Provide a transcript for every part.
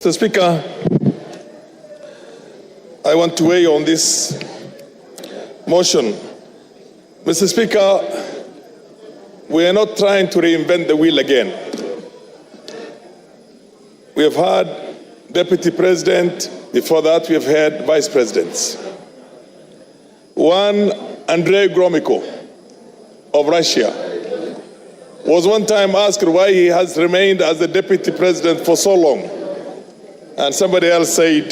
Mr. Speaker, I want to weigh on this motion. Mr. Speaker, we are not trying to reinvent the wheel again. We have had Deputy President, before that we have had Vice Presidents. One, Andrei Gromyko of Russia, was one time asked why he has remained as the Deputy President for so long. And somebody else said,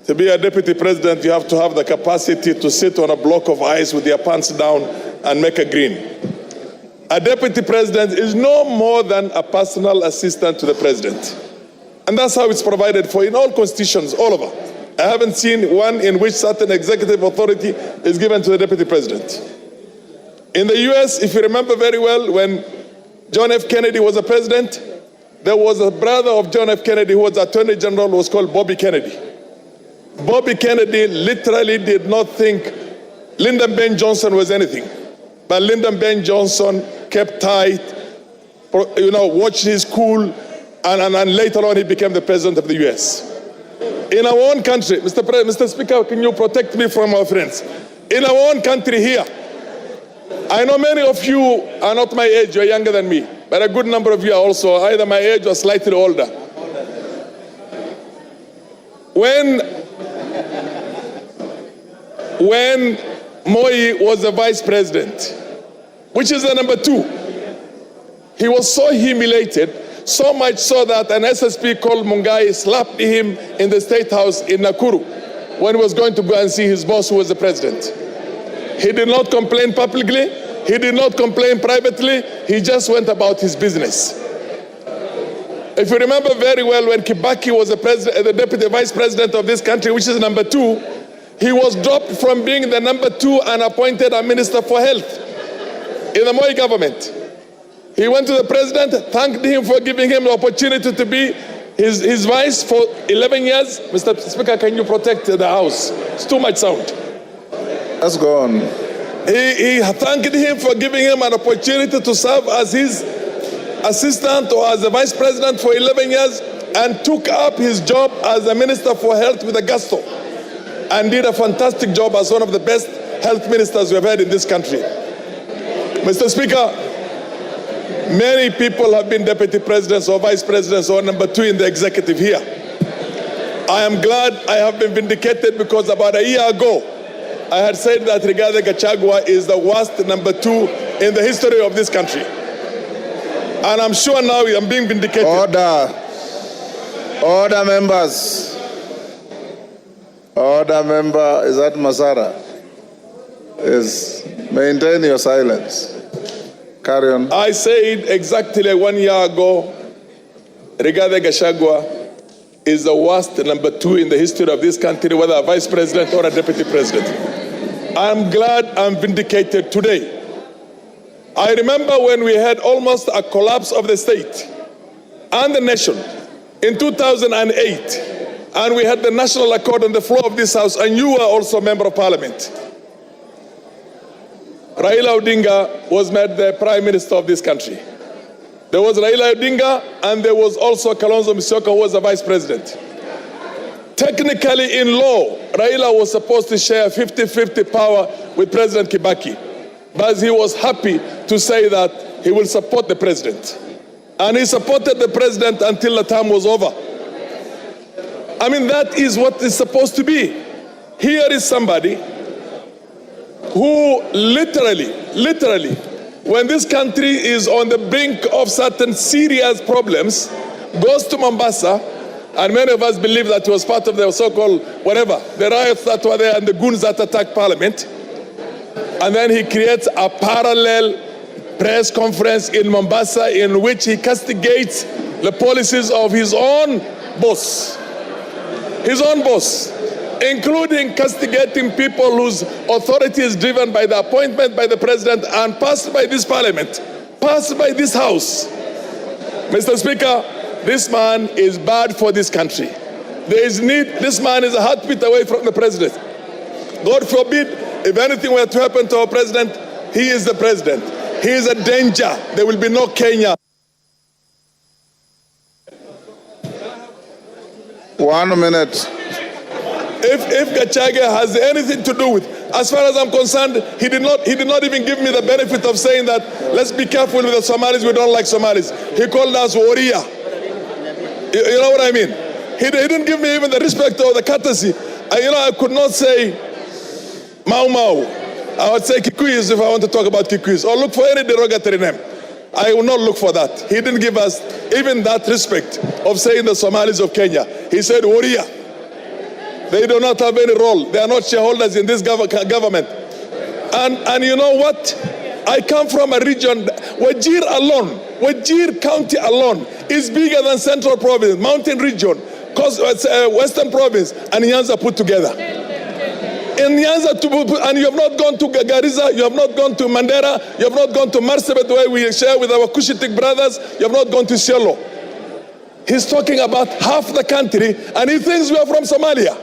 to be a Deputy President, you have to have the capacity to sit on a block of ice with your pants down and make a grin. A Deputy President is no more than a personal assistant to the President. And that's how it's provided for in all constitutions, all over. I haven't seen one in which certain executive authority is given to the Deputy President. In the US, if you remember very well, when John F. Kennedy was a president, there was a brother of John F. Kennedy who was Attorney General, who was called Bobby Kennedy. Bobby Kennedy literally did not think Lyndon B. Johnson was anything. But Lyndon B. Johnson kept tight, watched his cool, and later on he became the president of the US. In our own country, Mr. Speaker, can you protect me from our friends? In our own country here, I know many of you are not my age, you're younger than me, but a good number of you are also either my age or slightly older. When Moi was the vice president, which is the number 2, he was so humiliated, so much so that an SSP called Mungai slapped him in the State House in Nakuru when he was going to go and see his boss, who was the president. He did not complain publicly, he did not complain privately, he just went about his business. If you remember very well, when Kibaki was the deputy vice president of this country, which is number 2, he was dropped from being the number 2 and appointed a minister for health in the Moi government. He went to the president, thanked him for giving him the opportunity to be his vice for 11 years. Mr. Speaker, can you protect the House? It's too much sound. Let's go on. He thanked him for giving him an opportunity to serve as his assistant or as the vice president for 11 years and took up his job as the minister for health with a gusto and did a fantastic job as one of the best health ministers we have had in this country. Mr. Speaker, many people have been deputy presidents or vice presidents or number 2 in the executive here. I am glad I have been vindicated because about a year ago, I had said that GACHAGUA is the worst number 2 in the history of this country. And I'm sure now I'm being vindicated. Order. Order, members. Order, member. Is that Masara? Yes. Maintain your silence. Carry on. I said exactly 1 year ago, GACHAGUA is the worst number 2 in the history of this country, whether a vice president or a deputy president. I'm glad I'm vindicated today. I remember when we had almost a collapse of the state and the nation in 2008, and we had the national accord on the floor of this House, and you were also a member of parliament. Raila Odinga was made the prime minister of this country. There was Raila Odinga, and there was also Kalonzo Musyoka, who was the vice president. Technically, in law, Raila was supposed to share 50-50 power with President Kibaki. But he was happy to say that he will support the president. And he supported the president until the term was over. I mean, that is what it's supposed to be. Here is somebody who literally, when this country is on the brink of certain serious problems, goes to Mombasa, and many of us believe that he was part of the so-called the riots that were there and the goons that attacked parliament. And then he creates a parallel press conference in Mombasa in which he castigates the policies of his own boss. His own boss, including castigating people whose authority is driven by the appointment by the president and passed by this parliament, passed by this House. Mr. Speaker, this man is bad for this country. There is need, this man is a heartbeat away from the president. God forbid, if anything were to happen to our president, he is the president. He is a danger. There will be no Kenya. 1 minute. If GACHAGUA has anything to do with, as far as I'm concerned, he did not even give me the benefit of saying that let's be careful with the Somalis, we don't like Somalis. He called us warrior. You know what I mean? He didn't give me even the respect or the courtesy. I could not say Mau Mau. I would say Kikuyus if I want to talk about Kikuyus, or look for any derogatory name. I will not look for that. He didn't give us even that respect of saying the Somalis of Kenya. He said warrior. They do not have any role. They are not shareholders in this government. And you know what? I come from a region, Wajir alone, Wajir County alone is bigger than Central Province, Mountain Region, Western Province, and Nyanza put together. In Nyanza, and you have not gone to Garissa, you have not gone to Mandera, you have not gone to Marsabit where we share with our Cushitic brothers, you have not gone to Shelo. He's talking about half the country and he thinks we are from Somalia.